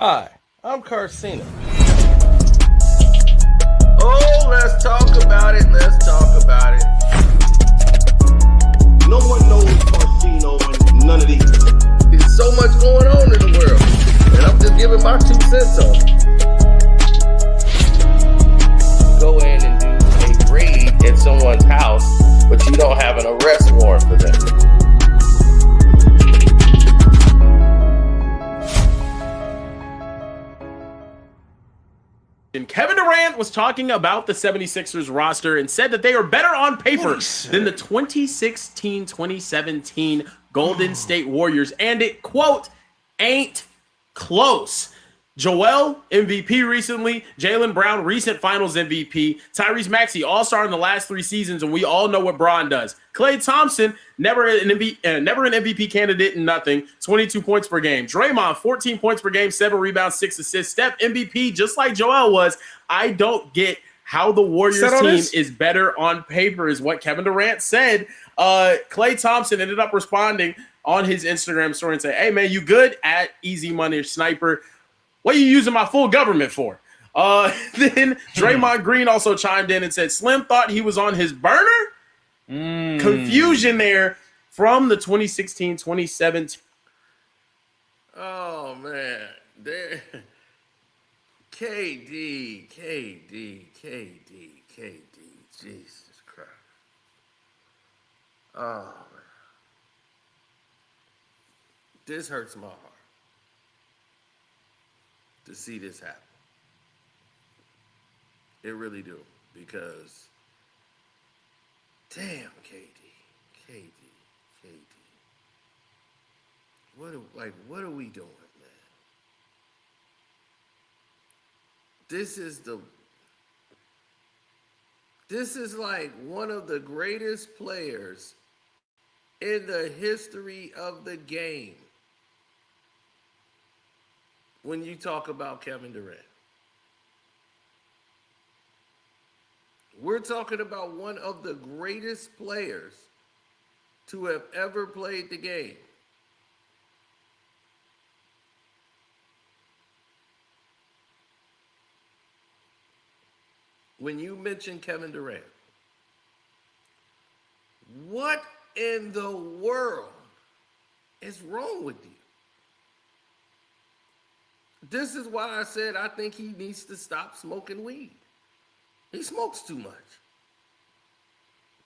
Hi, I'm Carcina. Oh, let's talk about it. Let's talk about it. No one knows Carcino and none of these. There's so much going on in the world, and I'm just giving my 2 cents on it. Go in and do a raid at someone's house, but you don't have an arrest warrant for them. And Kevin Durant was talking about the 76ers roster and said that they are better on paper than the 2016-2017 Golden State Warriors. And it, quote, ain't close. Joel, MVP recently. Jaylen Brown, recent finals MVP. Tyrese Maxey, all-star in the last 3 seasons, and we all know what Bron does. Klay Thompson, never an MVP candidate and nothing. 22 points per game. Draymond, 14 points per game, 7 rebounds, 6 assists. Steph, MVP, just like Joel was. I don't get how the Warriors team is better on paper, is what Kevin Durant said. Klay Thompson ended up responding on his Instagram story and said, "Hey, man, you good?" At Easy Money Sniper. What are you using my full government for? Then Draymond Green also chimed in and said, Slim thought he was on his burner? Confusion there from the 2016-2017. Oh, man. KD. Jesus Christ. Oh, man. This hurts my heart to see this happen. It really do, because damn, KD. What are we doing, man? This is like one of the greatest players in the history of the game. When you talk about Kevin Durant, we're talking about one of the greatest players to have ever played the game. When you mention Kevin Durant, what in the world is wrong with you? This is why I said I think he needs to stop smoking weed. He smokes too much.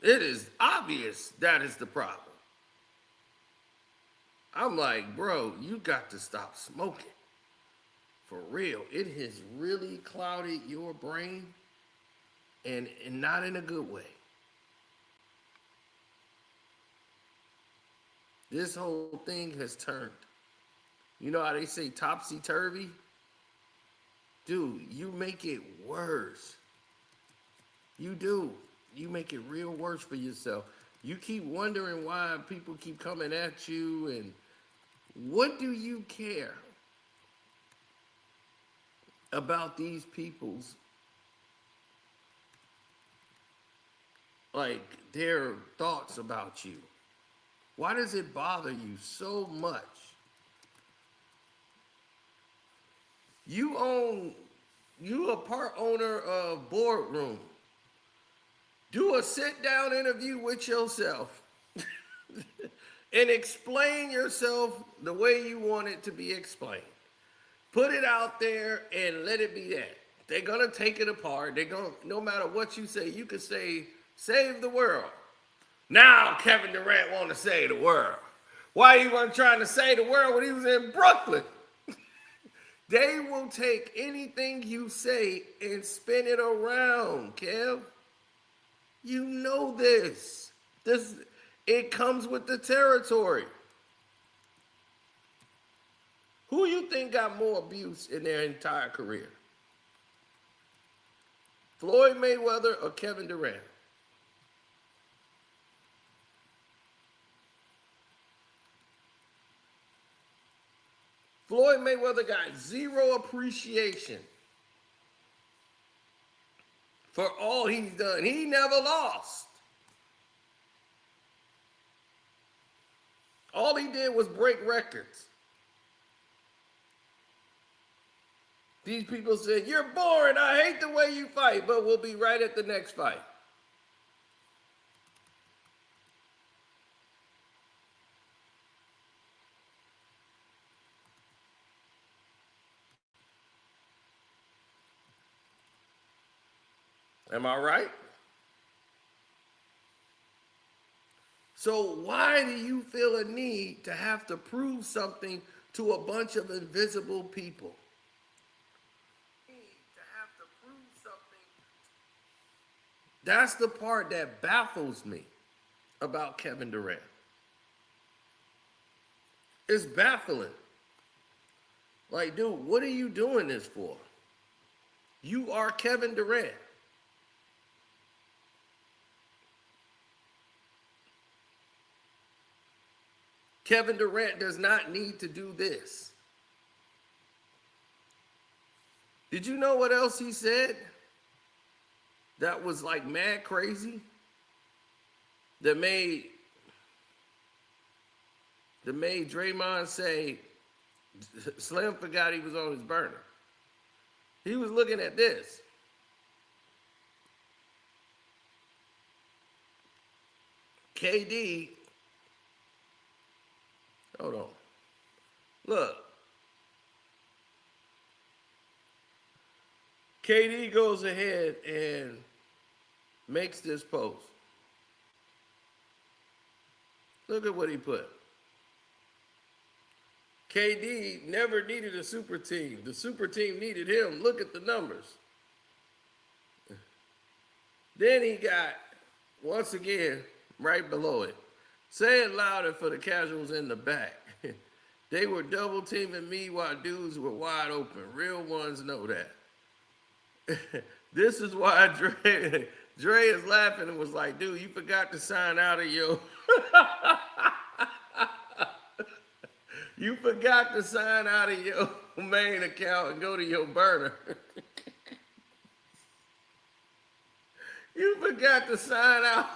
It is obvious that is the problem. I'm like, bro, you got to stop smoking. For real. It has really clouded your brain, and not in a good way. This whole thing has turned. You know how they say topsy-turvy? Dude, you make it worse. You do. You make it real worse for yourself. You keep wondering why people keep coming at you, and what do you care about these people's, like, their thoughts about you? Why does it bother you so much? You a part owner of Boardroom. Do a sit-down interview with yourself and explain yourself the way you want it to be explained. Put it out there and let it be that. They're gonna take it apart. No matter what you say, you could say, save the world. Now Kevin Durant want to save the world. Why he wasn't trying to save the world when he was in Brooklyn? They will take anything you say and spin it around, Kev. You know this. It comes with the territory. Who you think got more abuse in their entire career? Floyd Mayweather or Kevin Durant? Floyd Mayweather got zero appreciation for all he's done. He never lost. All he did was break records. These people said, "You're boring. I hate the way you fight," but we'll be right at the next fight. Am I right? So why do you feel a need to have to prove something to a bunch of invisible people? That's the part that baffles me about Kevin Durant. It's baffling. Like, dude, what are you doing this for? You are Kevin Durant. Kevin Durant does not need to do this. Did you know what else he said that was like mad crazy? That made Draymond say Slim forgot he was on his burner. He was looking at this. KD, hold on. Look. KD goes ahead and makes this post. Look at what he put. KD never needed a super team. The super team needed him. Look at the numbers. Then he got, once again, right below it. Say it louder for the casuals in the back. They were double teaming me while dudes were wide open. Real ones know that. This is why Dre is laughing and was like, dude, you forgot to sign out of your you forgot to sign out of your main account and go to your burner. You forgot to sign out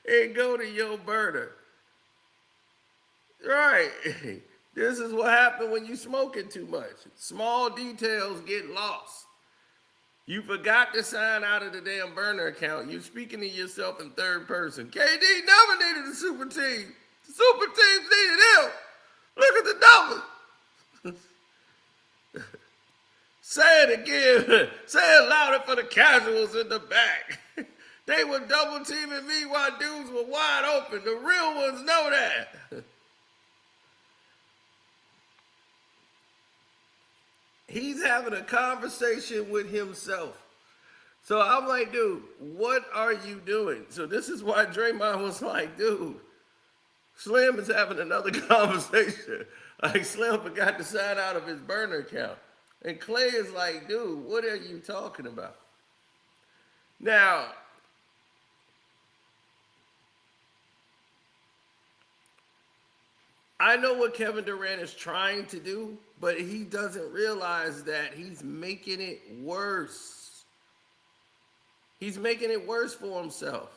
and go to your burner. Right. This is what happened when you smoking too much. Small details get lost. You forgot to sign out of the damn burner account. You're speaking to yourself in third person. KD never needed a super team. The super teams needed him. Look at the numbers. Say it again. Say it louder for the casuals in the back. They were double teaming me while dudes were wide open. The real ones know that. He's having a conversation with himself. So I'm like, dude, what are you doing? So this is why Draymond was like, dude, Slim is having another conversation. Like, Slim forgot to sign out of his burner account. And Clay is like, dude, what are you talking about? Now, I know what Kevin Durant is trying to do, but he doesn't realize that he's making it worse. He's making it worse for himself.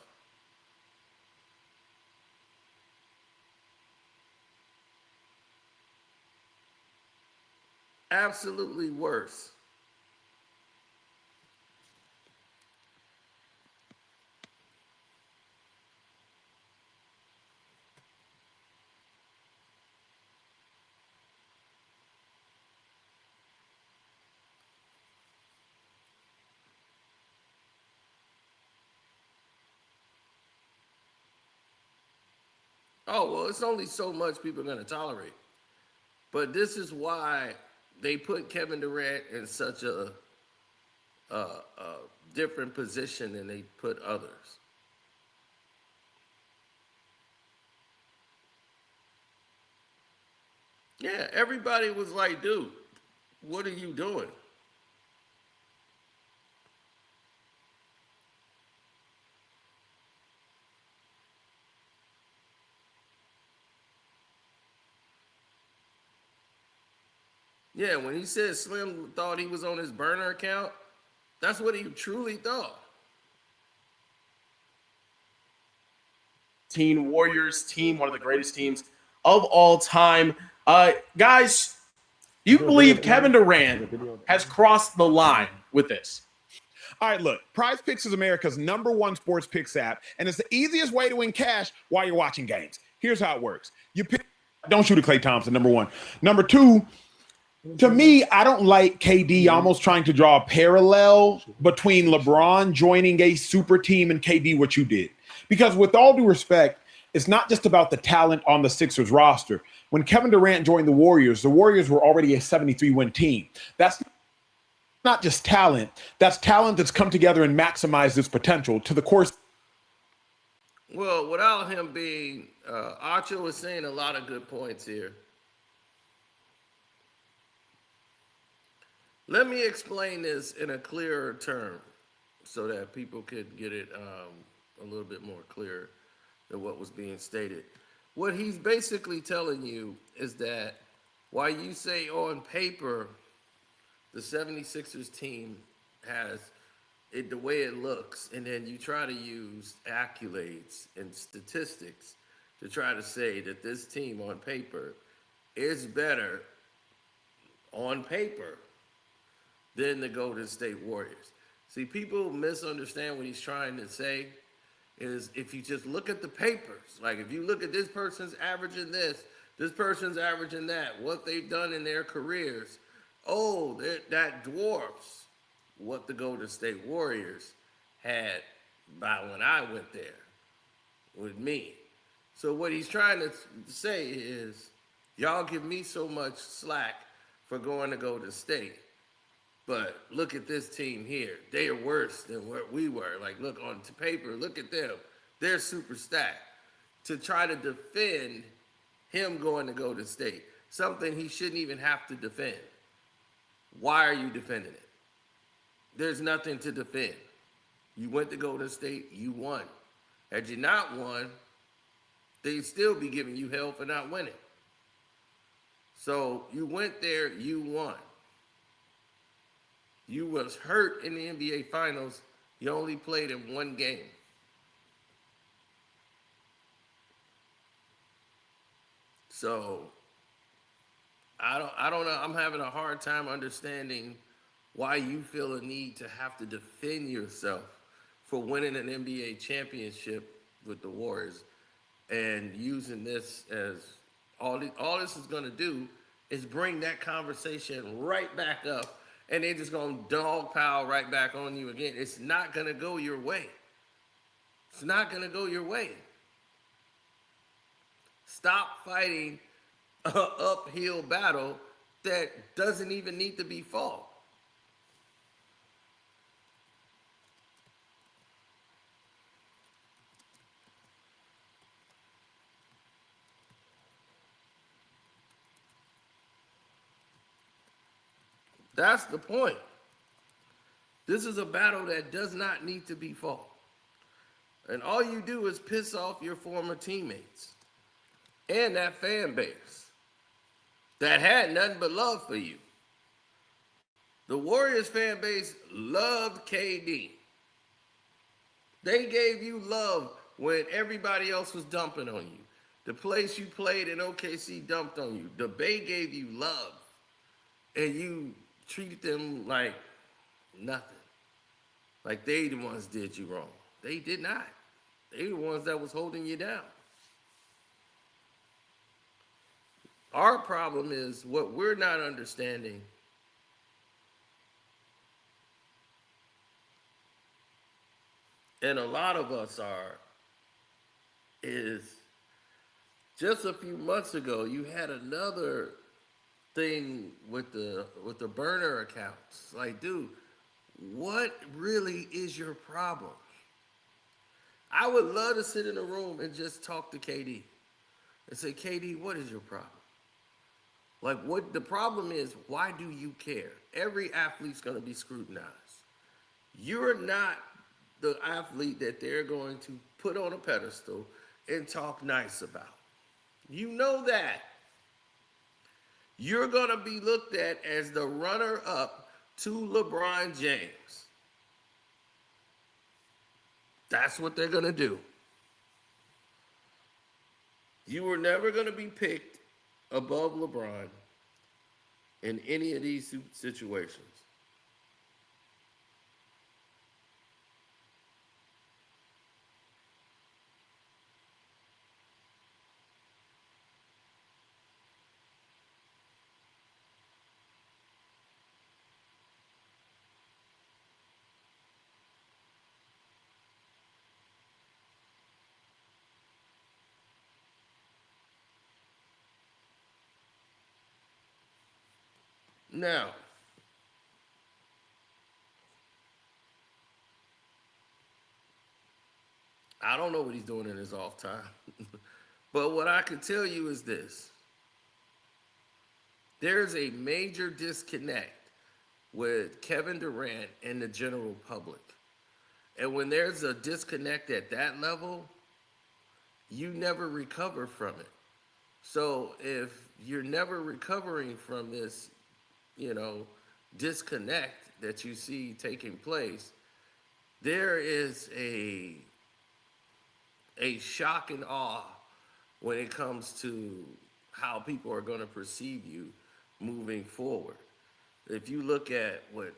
Absolutely worse. Oh, well, it's only so much people are going to tolerate. But this is why they put Kevin Durant in such a different position than they put others. Yeah, everybody was like, dude, what are you doing? Yeah, when he said Slim thought he was on his burner account, that's what he truly thought. Teen Warriors team, one of the greatest teams of all time. Guys, Do you believe Kevin Durant has crossed the line with this? All right, look, Prize Picks is America's #1 sports picks app, and it's the easiest way to win cash while you're watching games. Here's how it works. You pick, don't shoot at Klay Thompson, #1. #2, to me, I don't like KD almost trying to draw a parallel between LeBron joining a super team and KD, what you did. Because with all due respect, it's not just about the talent on the Sixers roster. When Kevin Durant joined the Warriors were already a 73-win team. That's not just talent. That's talent that's come together and maximized its potential to the course. Well, without him being, Archer was saying a lot of good points here. Let me explain this in a clearer term so that people could get it a little bit more clear than what was being stated. What he's basically telling you is that while you say on paper the 76ers team has it the way it looks, and then you try to use accolades and statistics to try to say that this team on paper is better on paper than the Golden State Warriors. See, people misunderstand what he's trying to say is if you just look at the papers, like if you look at this person's averaging this person's averaging that, what they've done in their careers, that dwarfs what the Golden State Warriors had by when I went there with me. So what he's trying to say is, y'all give me so much slack for going to Golden State. But look at this team here. They are worse than what we were. Like, look on to paper, look at them. They're super stacked. To try to defend him going to Golden State, something he shouldn't even have to defend. Why are you defending it? There's nothing to defend. You went to Golden State, you won. Had you not won, they'd still be giving you hell for not winning. So you went there, you won. You was hurt in the NBA Finals. You only played in one game. So I don't know. I'm having a hard time understanding why you feel a need to have to defend yourself for winning an NBA championship with the Warriors and using this as all this is going to do is bring that conversation right back up. And they're just going to dogpile right back on you again. It's not going to go your way. It's not going to go your way. Stop fighting an uphill battle that doesn't even need to be fought. That's the point. This is a battle that does not need to be fought. And all you do is piss off your former teammates and that fan base that had nothing but love for you. The Warriors fan base loved KD. They gave you love when everybody else was dumping on you. The place you played in OKC dumped on you. The Bay gave you love. And you treated them like nothing. Like they the ones did you wrong. They did not. They the ones that was holding you down. Our problem is what we're not understanding and a lot of us are is just a few months ago you had another thing with the burner accounts. Like, dude, what really is your problem? I would love to sit in a room and just talk to KD and say, KD, what is your problem? Like, what the problem is, why do you care? Every athlete's going to be scrutinized. You're not the athlete that they're going to put on a pedestal and talk nice about. You know that. You're going to be looked at as the runner-up to LeBron James. That's what they're going to do. You were never going to be picked above LeBron. in any of these situations. Now, I don't know what he's doing in his off time. But what I can tell you is this: there's a major disconnect with Kevin Durant and the general public. And when there's a disconnect at that level, you never recover from it. So if you're never recovering from this, you know, disconnect that you see taking place, there is a shock and awe when it comes to how people are going to perceive you moving forward. If you look at what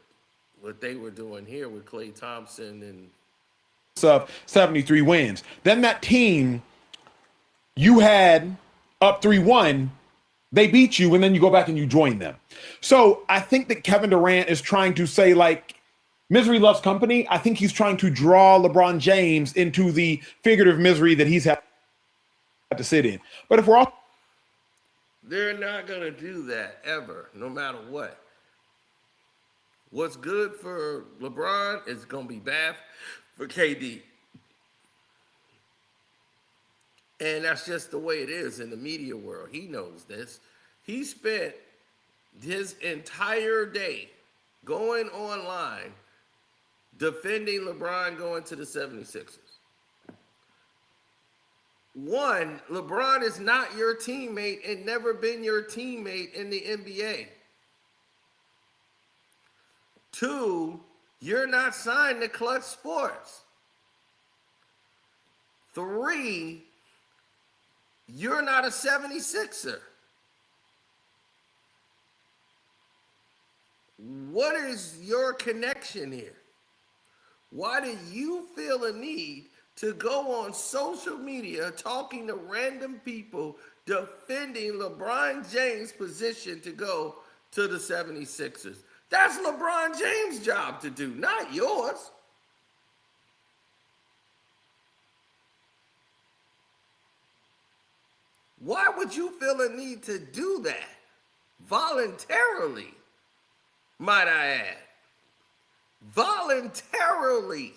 they were doing here with Klay Thompson and Of 73 wins. Then that team you had up 3-1, they beat you, and then you go back and you join them. So I think that Kevin Durant is trying to say, like, misery loves company. I think he's trying to draw LeBron James into the figurative misery that he's had to sit in. But if we're all they're not going to do that ever, no matter what. What's good for LeBron is going to be bad for KD. And that's just the way it is in the media world. He knows this. He spent his entire day going online defending LeBron going to the 76ers. One, LeBron is not your teammate and never been your teammate in the NBA. Two, you're not signed to Clutch Sports. Three, you're not a 76er. What is your connection here? Why do you feel a need to go on social media talking to random people defending LeBron James' position to go to the 76ers? That's LeBron James' job to do, not yours. Why would you feel a need to do that voluntarily, might I add? Voluntarily.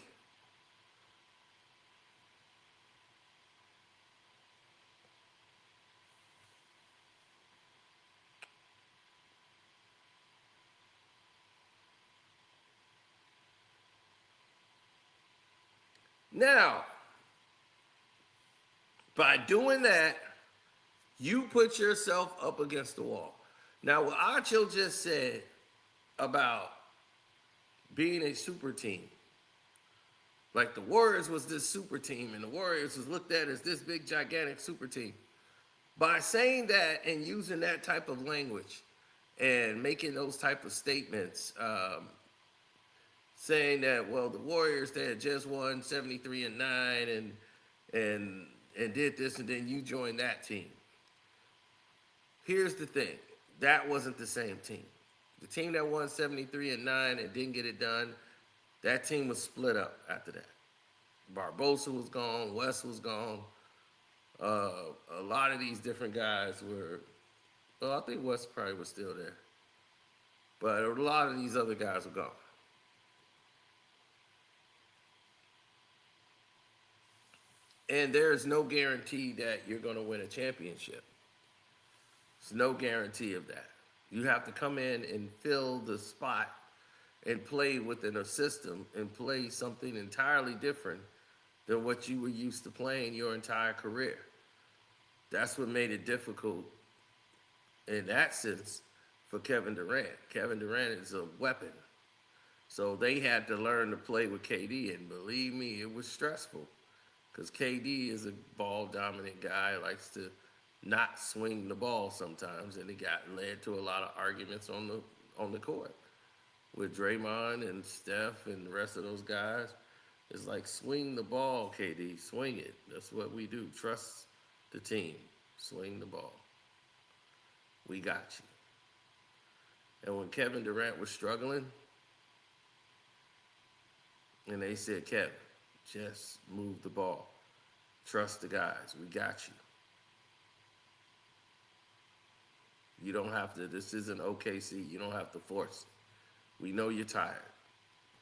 Now, by doing that, you put yourself up against the wall. Now, what Acho just said about being a super team, like the Warriors was this super team, and the Warriors was looked at as this big, gigantic super team. By saying that and using that type of language and making those type of statements, saying that, well, the Warriors, they had just won 73-9 and did this, and then you joined that team. Here's the thing. That wasn't the same team. The team that won 73-9 and didn't get it done, that team was split up after that. Barbosa was gone. West was gone. A lot of these different guys were, well, I think West probably was still there. But a lot of these other guys were gone. And there's no guarantee that you're going to win a championship. There's no guarantee of that. You have to come in and fill the spot and play within a system and play something entirely different than what you were used to playing your entire career. That's what made it difficult in that sense for Kevin Durant. Kevin Durant is a weapon. So they had to learn to play with KD, and believe me, it was stressful because KD is a ball-dominant guy, likes to, not swing the ball sometimes, and it got led to a lot of arguments on the court with Draymond and Steph and the rest of those guys. It's like swing the ball, KD, swing it. That's what we do. Trust the team. Swing the ball. We got you. And when Kevin Durant was struggling, and they said, Kevin, just move the ball. Trust the guys. We got you. You don't have to, this isn't OKC. You don't have to force it. We know you're tired.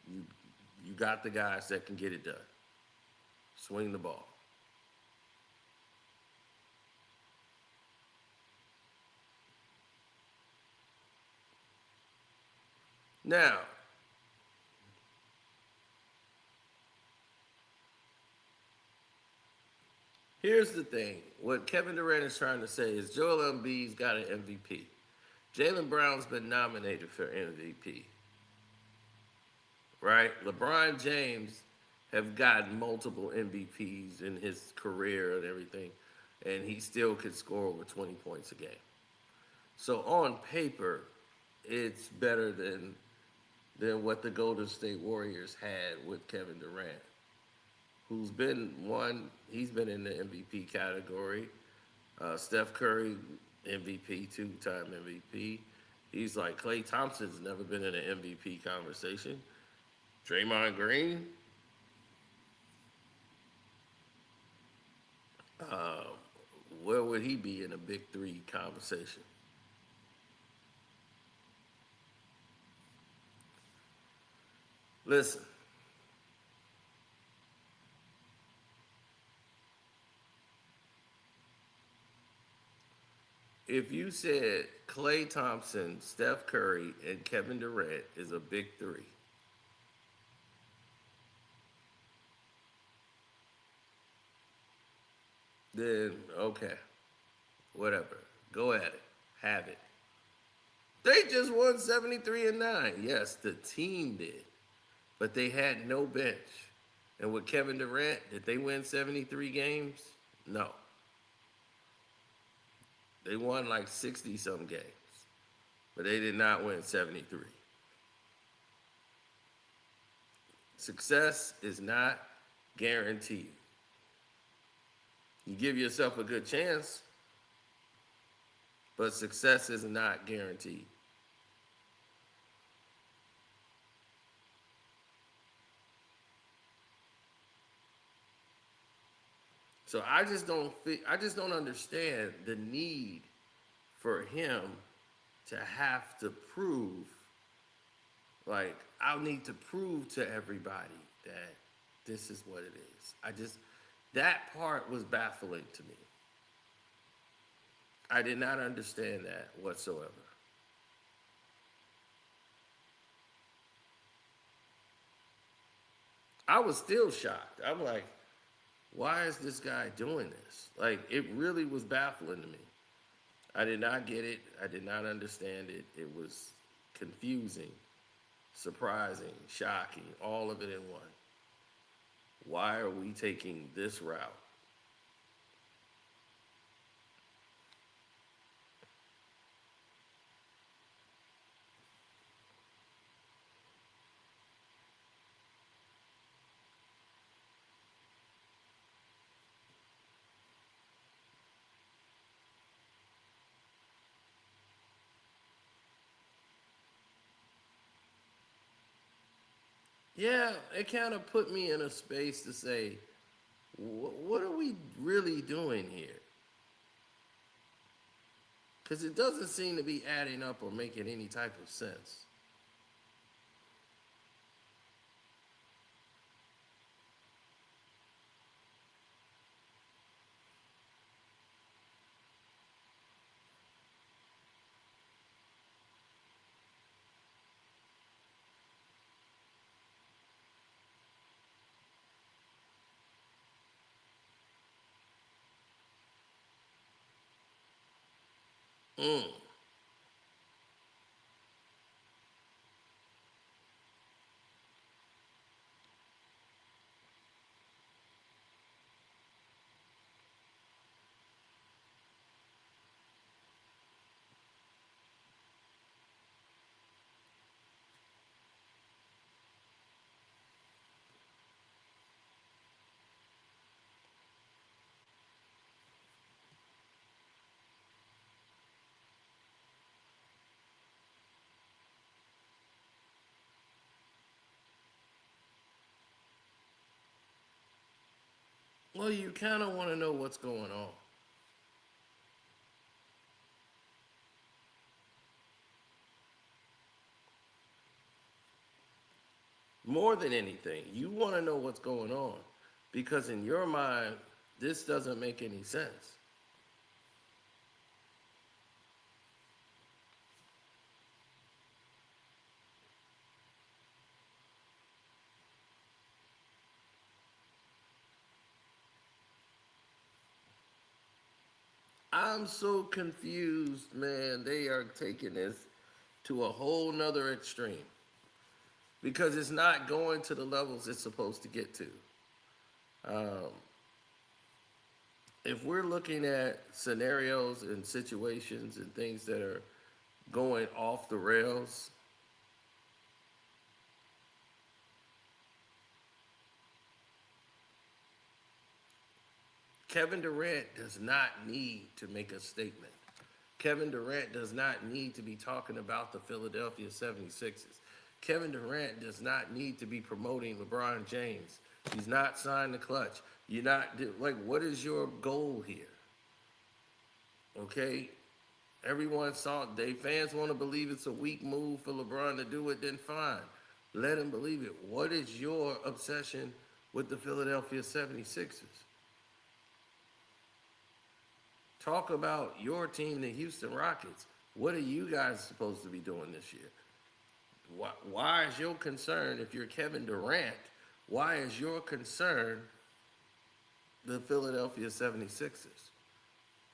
You got the guys that can get it done. Swing the ball. Now, here's the thing. What Kevin Durant is trying to say is Joel Embiid's got an MVP. Jaylen Brown's been nominated for MVP. Right? LeBron James have gotten multiple MVPs in his career and everything, and he still could score over 20 points a game. So on paper, it's better than what the Golden State Warriors had with Kevin Durant, who's been he's been in the MVP category. Steph Curry, MVP, two-time MVP. He's like, Klay Thompson's never been in an MVP conversation. Draymond Green, where would he be in a big three conversation? Listen, if you said Klay Thompson, Steph Curry, and Kevin Durant is a big three, then okay, whatever. Go at it. Have it. They just won 73-9. Yes, the team did. But they had no bench. And with Kevin Durant, did they win 73 games? No. They won like 60-some games. But they did not win 73. Success is not guaranteed. You give yourself a good chance, but success is not guaranteed. So I just don't understand the need for him to have to prove, like, I'll need to prove to everybody that this is what it is. That part was baffling to me. I did not understand that whatsoever. I was still shocked. I'm like, why is this guy doing this? Like, it really was baffling to me. I did not get it. I did not understand it. It was confusing, surprising, shocking, all of it in one. Why are we taking this route? Yeah, it kind of put me in a space to say, what are we really doing here? Because it doesn't seem to be adding up or making any type of sense. Mm. Well, you kind of want to know what's going on. More than anything, you want to know what's going on because in your mind, this doesn't make any sense. I'm so confused, man. They are taking this to a whole nother extreme because it's not going to the levels it's supposed to get to. If we're looking at scenarios and situations and things that are going off the rails, Kevin Durant does not need to make a statement. Kevin Durant does not need to be talking about the Philadelphia 76ers. Kevin Durant does not need to be promoting LeBron James. He's not signed the clutch. You're not, like, what is your goal here? Okay? Everyone saw, fans want to believe it's a weak move for LeBron to do it, then fine. Let him believe it. What is your obsession with the Philadelphia 76ers? Talk about your team, the Houston Rockets. What are you guys supposed to be doing this year? Why is your concern, if you're Kevin Durant, why is your concern the Philadelphia 76ers,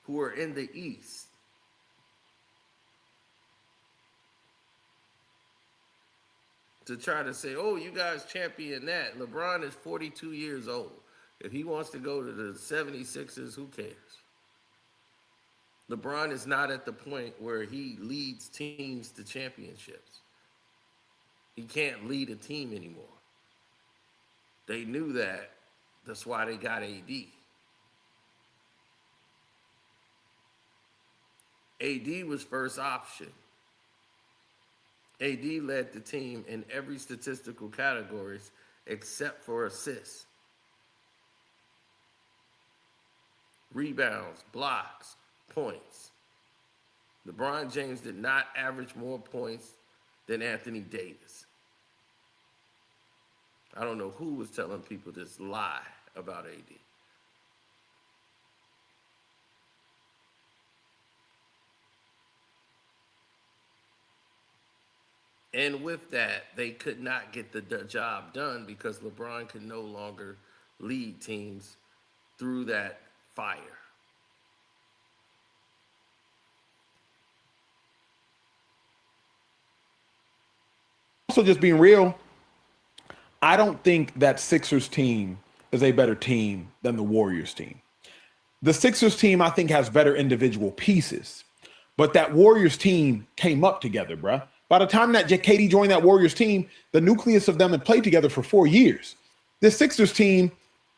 who are in the East? To try to say, oh, you guys champion that. LeBron is 42 years old. If he wants to go to the 76ers, who cares? LeBron is not at the point where he leads teams to championships. He can't lead a team anymore. They knew that. That's why they got AD. AD was first option. AD led the team in every statistical categories except for assists, rebounds, blocks, points. LeBron James did not average more points than Anthony Davis. I don't know who was telling people this lie about AD. And with that, they could not get the job done because LeBron could no longer lead teams through that fire. Also, just being real, I don't think that Sixers team is a better team than the Warriors team. The Sixers team, I think, has better individual pieces, but that Warriors team came up together, bruh. By the time that KD joined that Warriors team, the nucleus of them had played together for 4 years. This Sixers team,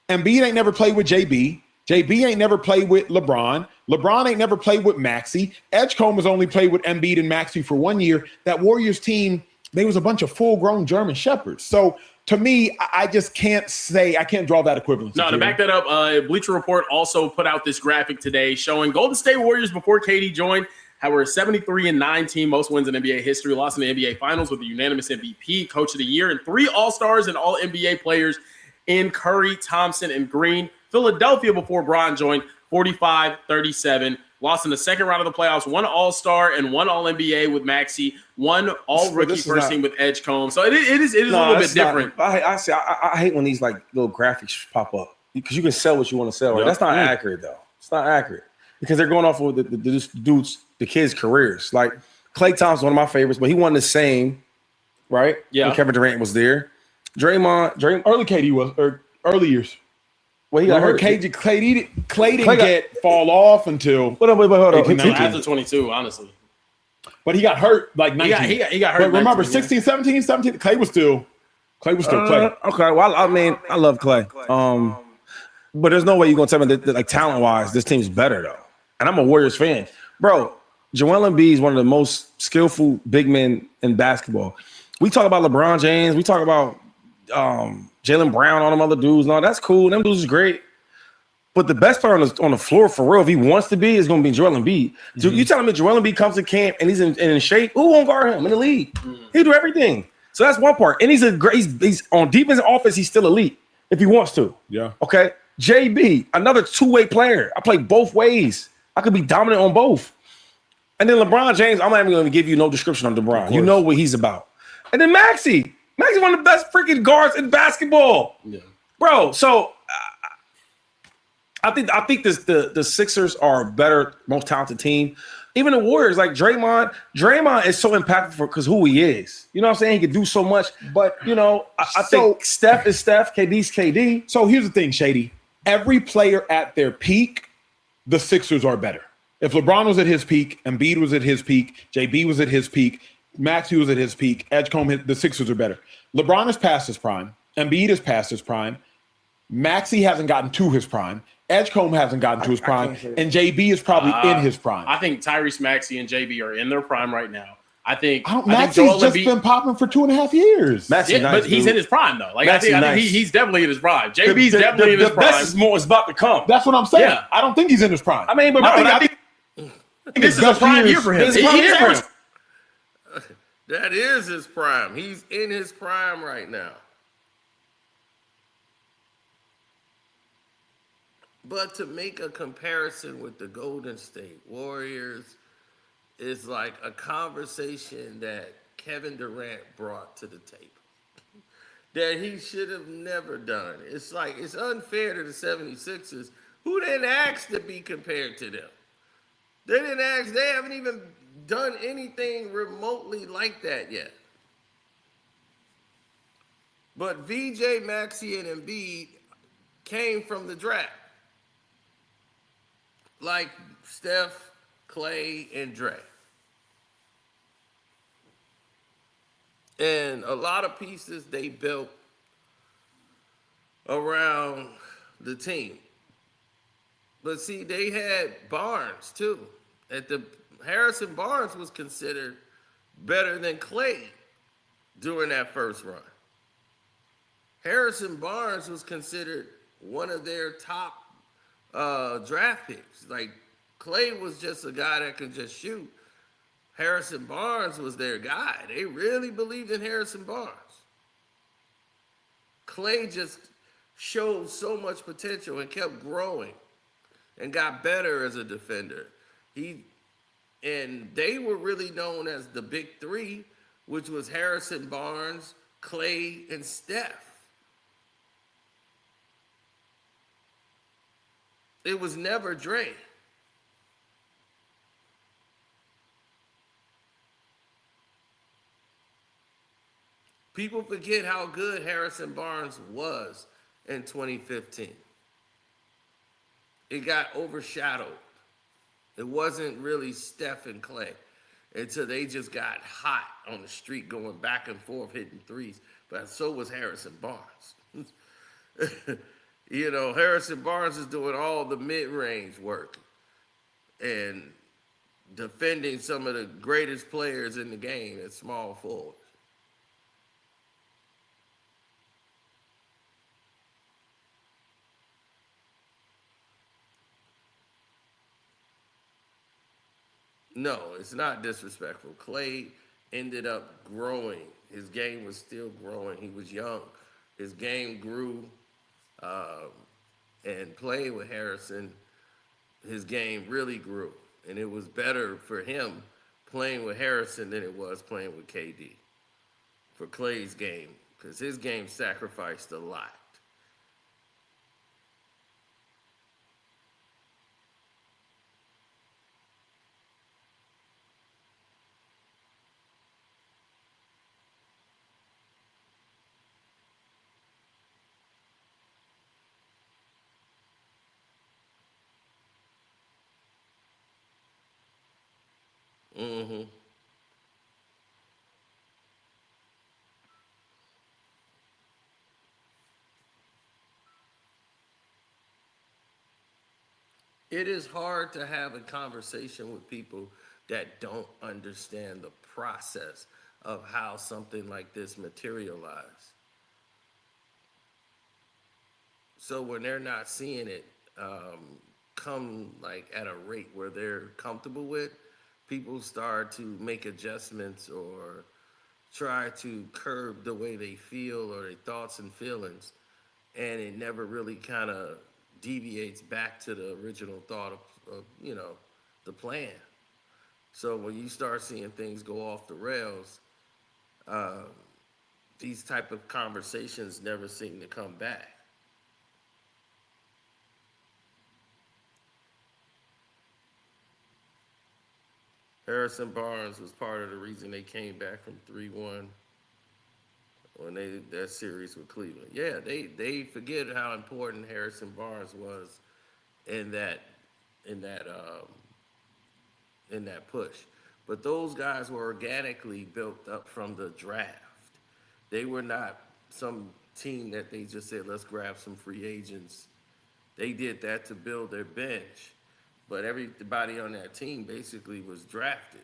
Embiid ain't never played with JB. JB ain't never played with LeBron. LeBron ain't never played with Maxey. Edgecombe has only played with Embiid and Maxey for 1 year. That Warriors team, they was a bunch of full-grown German shepherds. So to me, I just can't say, I can't draw that equivalence. No, to back that up, Bleacher Report also put out this graphic today showing Golden State Warriors before KD joined were a 73-9 team, most wins in NBA history, lost in the NBA Finals with a unanimous MVP, Coach of the Year, and 3 All-Stars and All-NBA players in Curry, Thompson, and Green. Philadelphia before Bron joined, 45-37, lost in the second round of the playoffs, 1 All-Star and 1 All-NBA with Maxey, 1 All-Rookie first team with Edgecombe. So it is a little bit different. I hate when these like little graphics pop up because you can sell what you want to sell. Right? That's not accurate though. It's not accurate because they're going off of the kids' careers. Like Klay Thompson, one of my favorites, but he won the same, right? Yeah. When Kevin Durant was there. Draymond, early KD was, or early years. Well, he got hurt. Clay didn't get fall off until. Hold on. After 22, honestly. But he got hurt like 19. He got hurt. But remember, 16, 17, Clay was still Clay. Okay, well, I mean, I love Clay. But there's no way you're gonna tell me that like talent-wise, this team's better though. And I'm a Warriors fan, bro. Joel Embiid is one of the most skillful big men in basketball. We talk about LeBron James. We talk about Jaylen Brown, all them other dudes. No, that's cool. Them dudes is great. But the best player on the floor for real, if he wants to be, is going to be Joel Embiid. You telling me Joel Embiid comes to camp and he's in shape? Who won't guard him in the league? He'll do everything. So that's one part. And he's a great. He's on defense and offense. He's still elite if he wants to. Yeah. Okay. JB, another two-way player. I play both ways. I could be dominant on both. And then LeBron James, I'm not even going to give you no description on LeBron. You know what he's about. And then Maxey. Maxey's one of the best freaking guards in basketball. Yeah. Bro, so I think the Sixers are a better, most talented team. Even the Warriors, like Draymond is so impactful because who he is. You know what I'm saying? He can do so much. But, I think Steph is Steph, KD's KD. So here's the thing, Shady. Every player at their peak, the Sixers are better. If LeBron was at his peak, Embiid was at his peak, JB was at his peak, Maxey was at his peak, Edgecombe, the Sixers are better. LeBron is past his prime. Embiid is past his prime. Maxey hasn't gotten to his prime. Edgecombe hasn't gotten to his prime. And JB is probably in his prime. I think Tyrese Maxey and JB are in their prime right now. I think Maxey's just been popping for 2.5 years. But he's in his prime though. Like I think he's definitely in his prime. JB's definitely in his prime. The best is about to come. That's what I'm saying. Yeah. I don't think he's in his prime. I mean, but I think this is a prime year for him. That is his prime. He's in his prime right now. But to make a comparison with the Golden State Warriors is like a conversation that Kevin Durant brought to the table that he should have never done. It's like, it's unfair to the 76ers, who didn't ask to be compared to them. They didn't ask, they haven't even done anything remotely like that yet. But VJ, Maxey, and Embiid came from the draft. Like Steph, Clay, and Dre. And a lot of pieces they built around the team. But see, they had Barnes too. Harrison Barnes was considered better than Clay during that first run. Harrison Barnes was considered one of their top draft picks. Like Clay was just a guy that could just shoot. Harrison Barnes was their guy. They really believed in Harrison Barnes. Clay just showed so much potential and kept growing and got better as a defender. And they were really known as the big three, which was Harrison Barnes, Clay, and Steph. It was never Dre. People forget how good Harrison Barnes was in 2015. It got overshadowed. It wasn't really Steph and Clay until they just got hot on the street going back and forth hitting threes. But so was Harrison Barnes. Harrison Barnes is doing all the mid-range work and defending some of the greatest players in the game at small forward. No, it's not disrespectful. Clay ended up growing. His game was still growing. He was young. His game grew. And playing with Harrison, his game really grew. And it was better for him playing with Harrison than it was playing with KD for Clay's game, because his game sacrificed a lot. Mm-hmm. It is hard to have a conversation with people that don't understand the process of how something like this materialized. So when they're not seeing it, come like at a rate where they're comfortable with, people start to make adjustments or try to curb the way they feel or their thoughts and feelings, and it never really kind of deviates back to the original thought of the plan. So when you start seeing things go off the rails, uh, these type of conversations never seem to come back. Harrison Barnes was part of the reason they came back from 3-1 when that series with Cleveland. Yeah, they forget how important Harrison Barnes was in that in that um, in that push. But those guys were organically built up from the draft. They were not some team that they just said, let's grab some free agents. They did that to build their bench. But everybody on that team basically was drafted.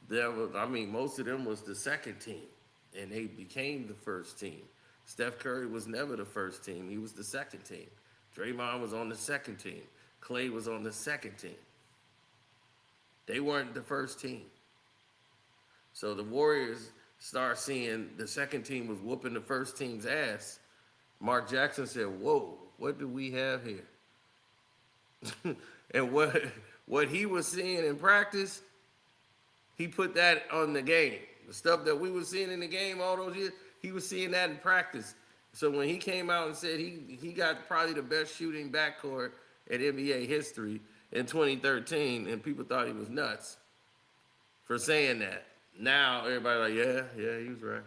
Most of them was the second team, and they became the first team. Steph Curry was never the first team. He was the second team. Draymond was on the second team. Clay was on the second team. They weren't the first team. So the Warriors start seeing the second team was whooping the first team's ass. Mark Jackson said, whoa, what do we have here? And what he was seeing in practice, he put that on the game. The stuff that we were seeing in the game all those years, he was seeing that in practice. So when he came out and said he got probably the best shooting backcourt in NBA history in 2013, and people thought he was nuts for saying that. Now everybody like, yeah, he was right.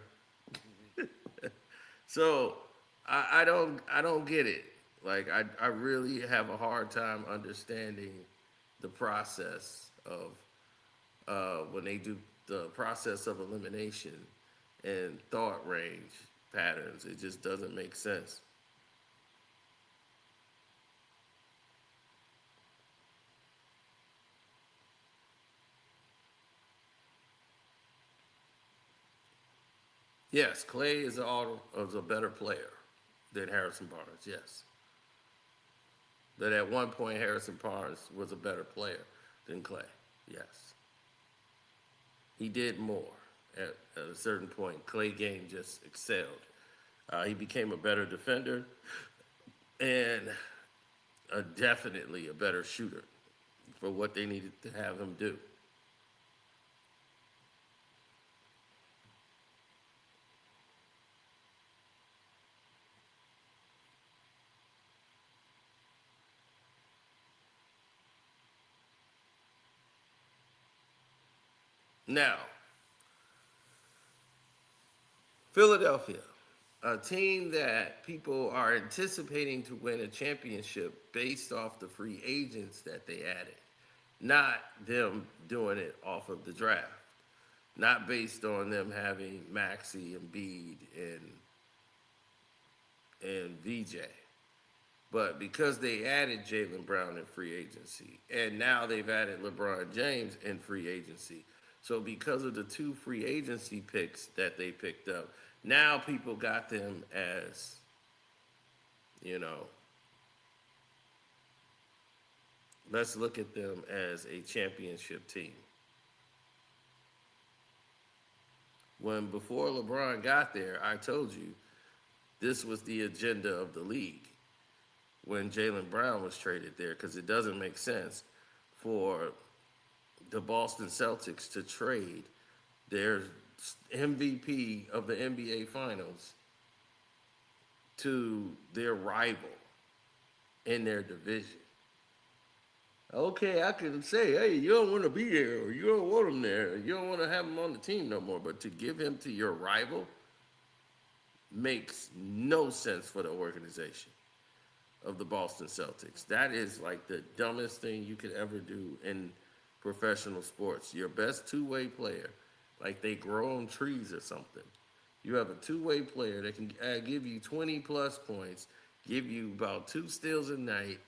So I don't get it. Like I really have a hard time understanding the process of when they do the process of elimination and thought range patterns. It just doesn't make sense. Yes, Clay is a better player than Harrison Barnes, yes. That at one point Harrison Barnes was a better player than Clay, yes. He did more at a certain point. Clay game just excelled. He became a better defender and definitely a better shooter for what they needed to have him do. Now, Philadelphia, a team that people are anticipating to win a championship based off the free agents that they added, not them doing it off of the draft, not based on them having Maxey and Bede and VJ. But because they added Jaylen Brown in free agency, and now they've added LeBron James in free agency. So because of the two free agency picks that they picked up, now people got them as, let's look at them as a championship team. When before LeBron got there, I told you this was the agenda of the league when Jaylen Brown was traded there, because it doesn't make sense for the Boston Celtics to trade their MVP of the NBA Finals to their rival in their division. Okay, I can say, hey, you don't want to be there, or you don't want him there, or you don't want to have him on the team no more, but to give him to your rival makes no sense for the organization of the Boston Celtics. That is like the dumbest thing you could ever do in professional sports. Your best two-way player, like they grow on trees or something. You have a two-way player that can give you 20-plus points, give you about 2 steals a night,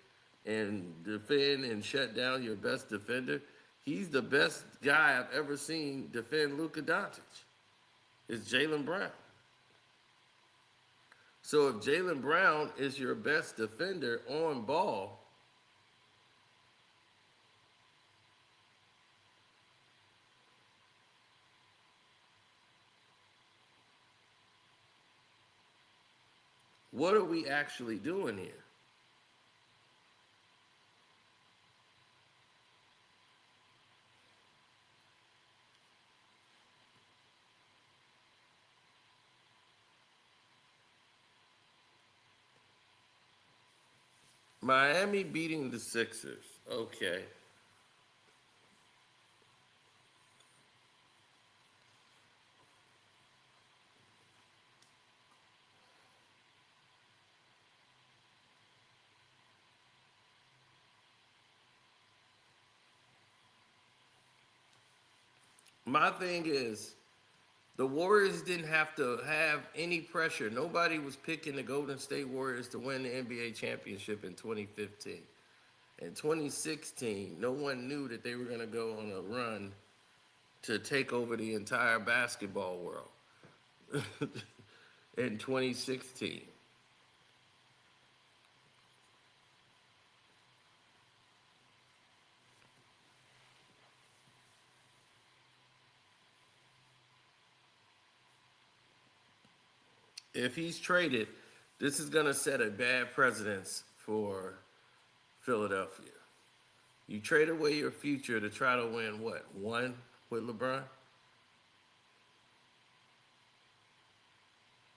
and defend and shut down your best defender. He's the best guy I've ever seen defend Luka Doncic. It's Jaylen Brown. So if Jalen Brown is your best defender on ball, what are we actually doing here? Miami beating the Sixers. Okay. My thing is, the Warriors didn't have to have any pressure. Nobody was picking the Golden State Warriors to win the NBA championship in 2015. In 2016, no one knew that they were going to go on a run to take over the entire basketball world in 2016. If he's traded, this is going to set a bad precedence for Philadelphia. You trade away your future to try to win what? One with LeBron?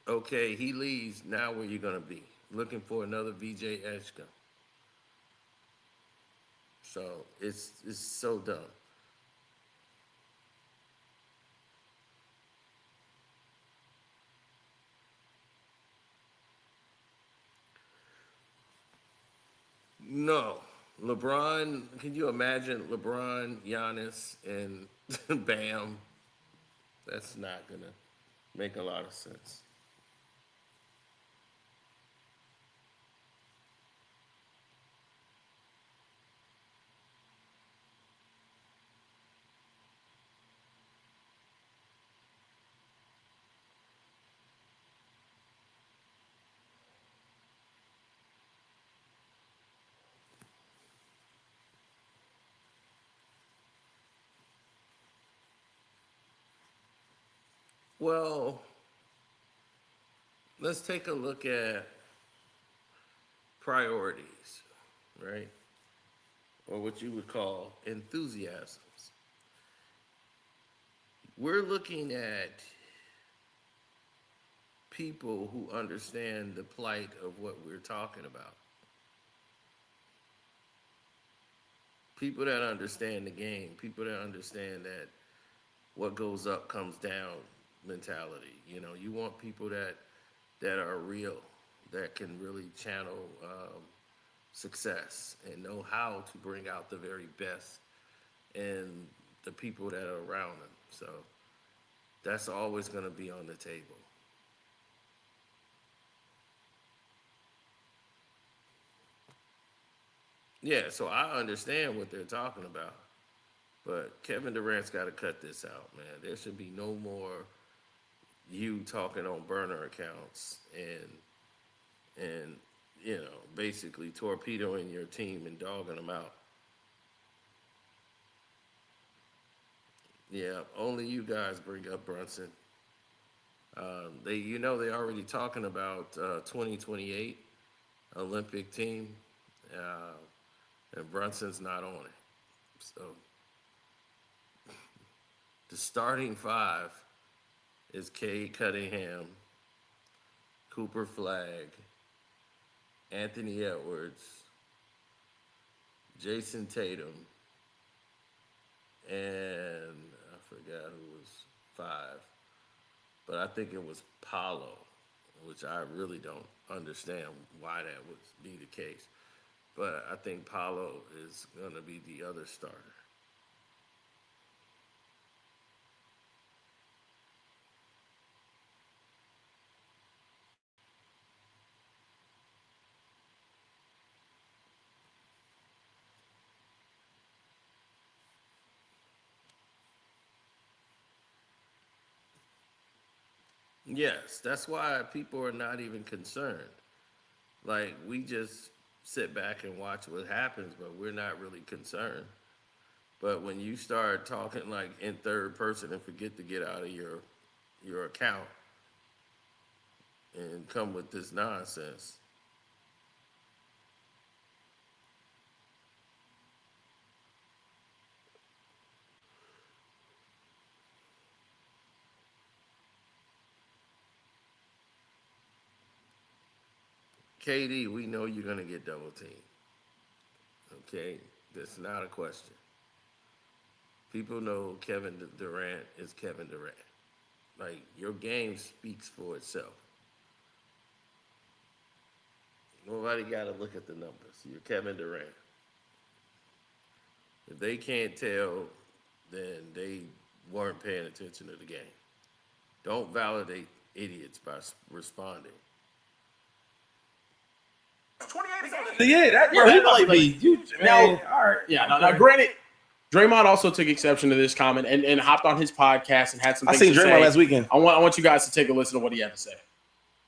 Okay, he leaves. Now where you going to be? Looking for another VJ Eshka. So it's so dumb. No. LeBron, can you imagine LeBron, Giannis, and Bam? That's not going to make a lot of sense. Well, let's take a look at priorities, right? Or what you would call enthusiasms. We're looking at people who understand the plight of what we're talking about. People that understand the game, people that understand that what goes up comes down mentality. You know, you want people that are real, that can really channel success and know how to bring out the very best in the people that are around them. So that's always going to be on the table. Yeah, so I understand what they're talking about. But Kevin Durant's got to cut this out, man. There should be no more you talking on burner accounts and basically torpedoing your team and dogging them out. Yeah, only you guys bring up Brunson. They already talking about 2028 Olympic team, and Brunson's not on it. So the starting five is Cade Cunningham, Cooper Flagg, Anthony Edwards, Jason Tatum, and I forgot who was five, but I think it was Paolo, which I really don't understand why that would be the case. But I think Paolo is going to be the other starter. Yes, that's why people are not even concerned. Like we just sit back and watch what happens, but we're not really concerned. But when you start talking like in third person and forget to get out of your account and come with this nonsense. KD, we know you're gonna get double teamed. Okay, that's not a question. People know Kevin Durant is Kevin Durant. Like your game speaks for itself. Nobody got to look at the numbers. You're Kevin Durant. If they can't tell, then they weren't paying attention to the game. Don't validate idiots by responding. Yeah, that bro, Yeah, he like, might be. You, now, man, all right. yeah. Now, granted, Draymond also took exception to this comment and hopped on his podcast and had some I things seen to Draymond say. last weekend. I want you guys to take a listen to what he had to say.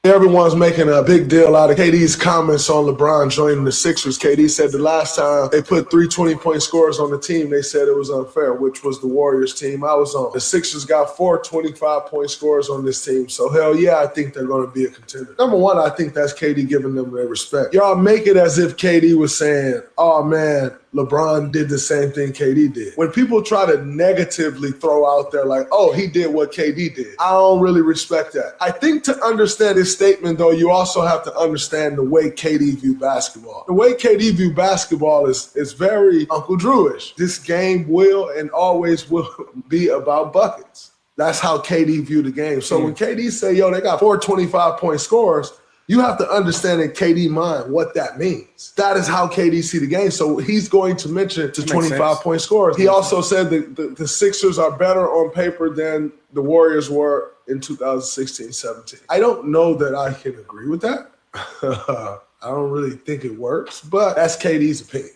Everyone's making a big deal out of KD's comments on LeBron joining the Sixers. KD said the last time they put 3 20-point scorers on the team, they said it was unfair, which was the Warriors team I was on. The Sixers got 4 25-point scorers on this team. So, hell yeah, I think they're going to be a contender. Number one, I think that's KD giving them their respect. Y'all make it as if KD was saying, oh, man, LeBron did the same thing KD did. When people try to negatively throw out there like, oh, he did what KD did, I don't really respect that. I think to understand his statement, though, you also have to understand the way KD view basketball. The way KD view basketball is very Uncle Drewish. This game will and always will be about buckets. That's how KD view the game. So when KD say, yo, they got 4 25-point scorers, you have to understand in KD mind what that means. That is how KD see the game. So he's going to mention the 25-point scorers. He also said that the Sixers are better on paper than the Warriors were in 2016-17. I don't know that I can agree with that. I don't really think it works, but that's KD's opinion.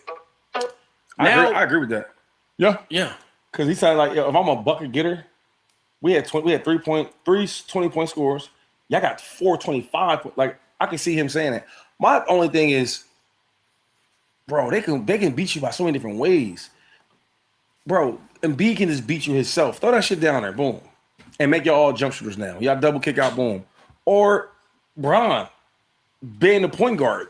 I agree with that. Yeah. Because he said, like, yo, if I'm a bucket getter, we had 20-point scores. Y'all got 425. Like, I can see him saying that. My only thing is, bro, they can beat you by so many different ways. Bro, Embiid can just beat you himself. Throw that shit down there, boom. And make y'all all jump shooters now. Y'all double kick out, boom. Or Bron, being the point guard,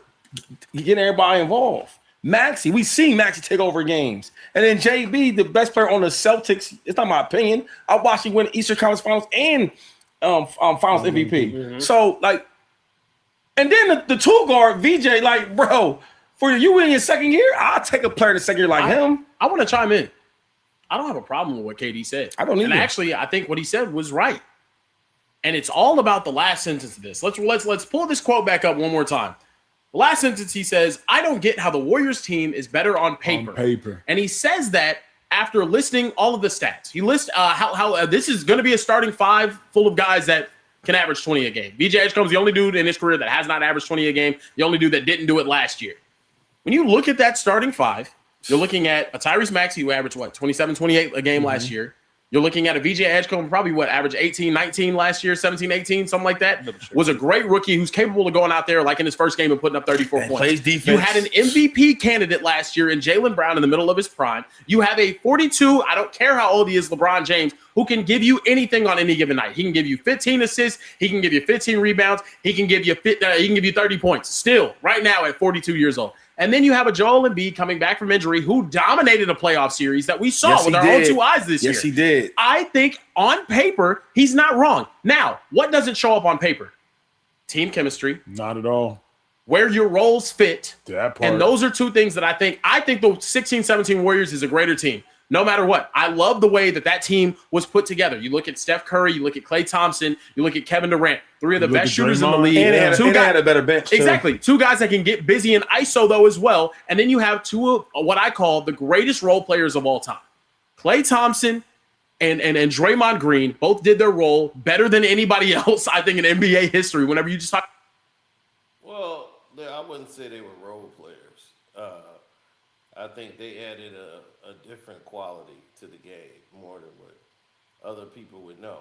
getting everybody involved. Maxey, we seen Maxey take over games. And then JB, the best player on the Celtics, it's not my opinion. I watched him win Eastern Conference Finals and Finals MVP. Mm-hmm. So, like, and then the two guard, VJ, like, bro, for you in your second year, I'll take a player in the second year like him. I want to chime in. I don't have a problem with what KD said. I don't either. And actually, I think what he said was right. And it's all about the last sentence of this. Let's pull this quote back up one more time. The last sentence, he says, I don't get how the Warriors team is better on paper. And he says that after listing all of the stats. He lists how this is going to be a starting five full of guys that can average 20 a game. VJ Edgecombe's the only dude in his career that has not averaged 20 a game, the only dude that didn't do it last year. When you look at that starting five, you're looking at a Tyrese Maxey who averaged, 27, 28 a game last year. You're looking at a VJ Edgecombe, probably averaged 18, 19 last year, 17, 18, something like that. Was a great rookie who's capable of going out there like in his first game and putting up 34 points. Plays defense. You had an MVP candidate last year in Jaylen Brown in the middle of his prime. You have a 42, I don't care how old he is, LeBron James, who can give you anything on any given night. He can give you 15 assists. He can give you 15 rebounds. He can give you 30 points still right now at 42 years old. And then you have a Joel Embiid coming back from injury who dominated a playoff series that we saw with our own two eyes this year. Yes, he did. I think on paper, he's not wrong. Now, what doesn't show up on paper? Team chemistry. Not at all. Where your roles fit. That part. And those are two things that I think the 16-17 Warriors is a greater team. No matter what. I love the way that team was put together. You look at Steph Curry, you look at Klay Thompson, you look at Kevin Durant, three of the best shooters in the league. And they had a better bench. Exactly. Two guys that can get busy in ISO, though, as well. And then you have two of what I call the greatest role players of all time. Klay Thompson and Draymond Green both did their role better than anybody else, I think, in NBA history. Whenever you just talk. Well, I wouldn't say they were role players. I think they added a different quality to the game more than what other people would know.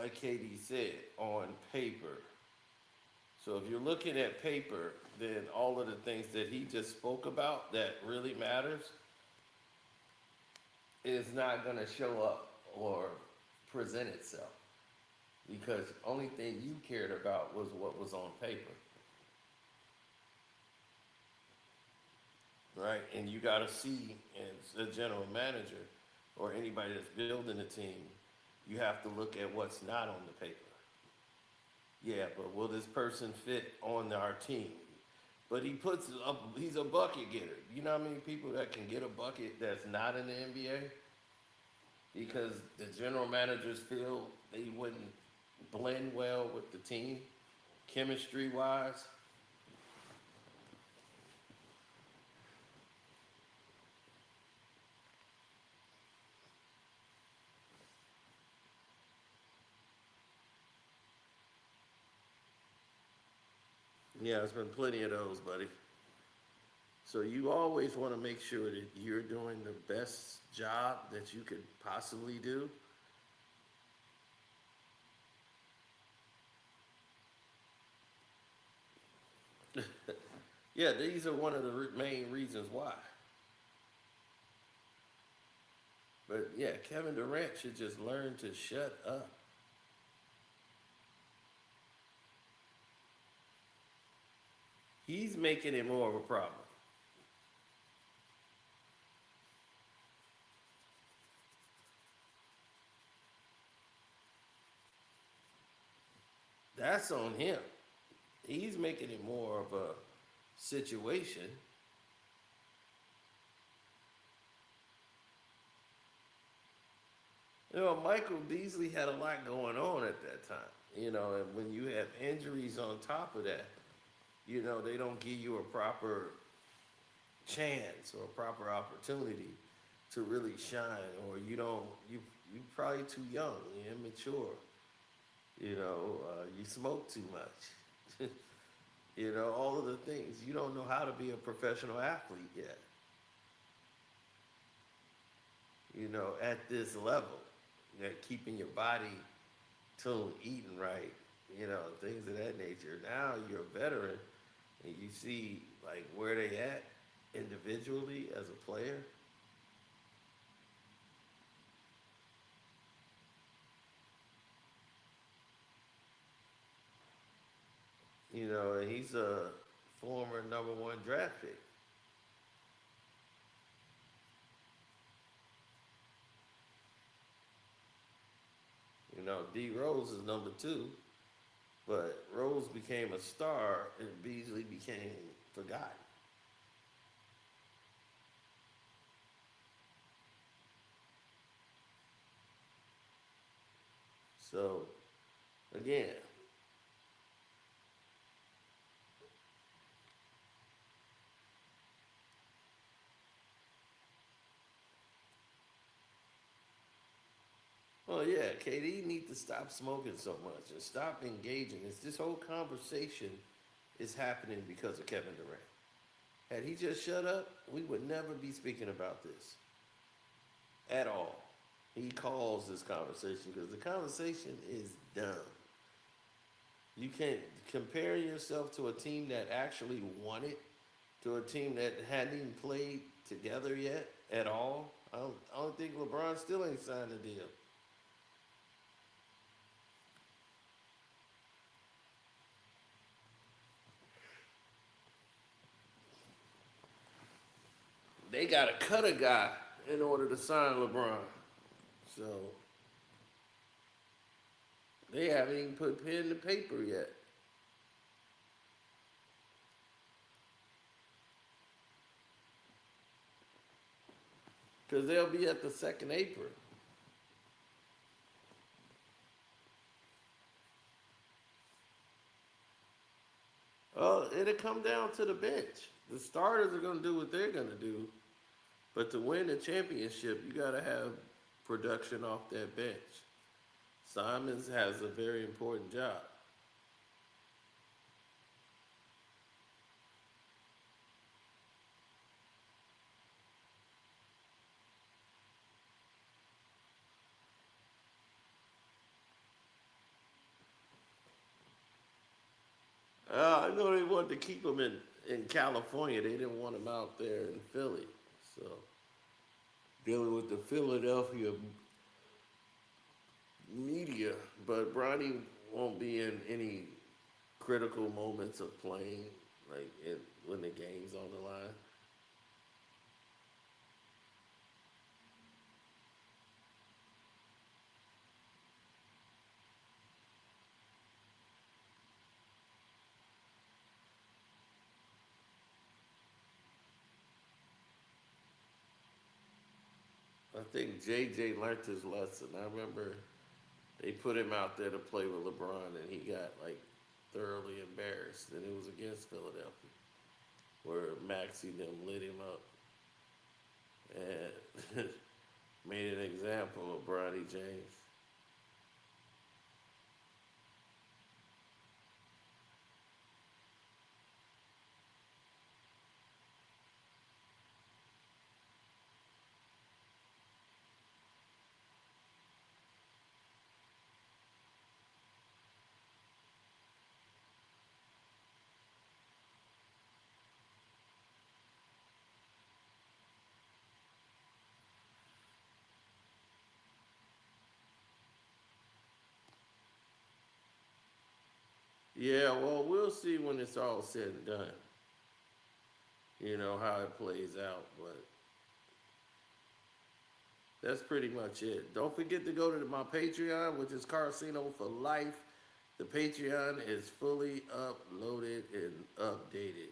like KD said, on paper. So if you're looking at paper, then all of the things that he just spoke about that really matters is not going to show up or present itself because only thing you cared about was what was on paper. Right? And you got to see, as a general manager or anybody that's building a team, you have to look at what's not on the paper. Yeah, but will this person fit on our team? But he's a bucket getter. You know how many people that can get a bucket that's not in the NBA? Because the general managers feel they wouldn't blend well with the team, chemistry wise. Yeah, there's been plenty of those, buddy. So you always want to make sure that you're doing the best job that you could possibly do. Yeah, these are one of the main reasons why. But yeah, Kevin Durant should just learn to shut up. He's making it more of a problem. That's on him. He's making it more of a situation. You know, Michael Beasley had a lot going on at that time. You know, and when you have injuries on top of that, you know, they don't give you a proper chance or a proper opportunity to really shine, or you're probably too young, you're immature. You know, you smoke too much. You know, all of the things. You don't know how to be a professional athlete yet. You know, at this level, keeping your body tuned, eating right, you know, things of that nature. Now you're a veteran and you see like where they at individually as a player. You know, and he's a former #1 draft pick. You know, D Rose is #2, but Rose became a star and Beasley became forgotten. So, again, well, yeah, KD need to stop smoking so much and stop engaging. This whole conversation is happening because of Kevin Durant. Had he just shut up, we would never be speaking about this at all. He calls this conversation because the conversation is dumb. You can't compare yourself to a team that actually won it to a team that hadn't even played together yet at all. I don't think LeBron still ain't signed a deal. They got to cut a guy in order to sign LeBron. So they haven't even put pen to paper yet. Because they'll be at the second apron. Well, it'll come down to the bench. The starters are going to do what they're going to do. But to win the championship, you got to have production off that bench. Simons has a very important job. know they wanted to keep him in California. They didn't want him out there in Philly. So dealing with the Philadelphia media, but Bronny won't be in any critical moments of playing, like when the game's on the line. I think JJ learned his lesson. I remember they put him out there to play with LeBron, and he got like thoroughly embarrassed, and it was against Philadelphia, where Maxie and them lit him up and made an example of Bronny James. Yeah, well, we'll see when it's all said and done. You know how it plays out, but that's pretty much it. Don't forget to go to my Patreon, which is Carcino for Life. The Patreon is fully uploaded and updated.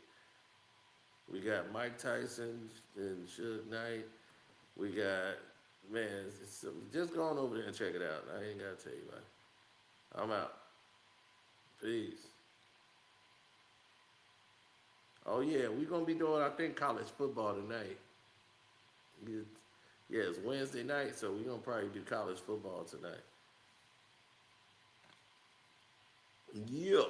We got Mike Tyson and Suge Knight. We got, man, just go on over there and check it out. I ain't got to tell you about it. I'm out. Peace. Oh, yeah, we're going to be doing, I think, college football tonight. Yeah, it's Wednesday night, so we're going to probably do college football tonight. Yeah.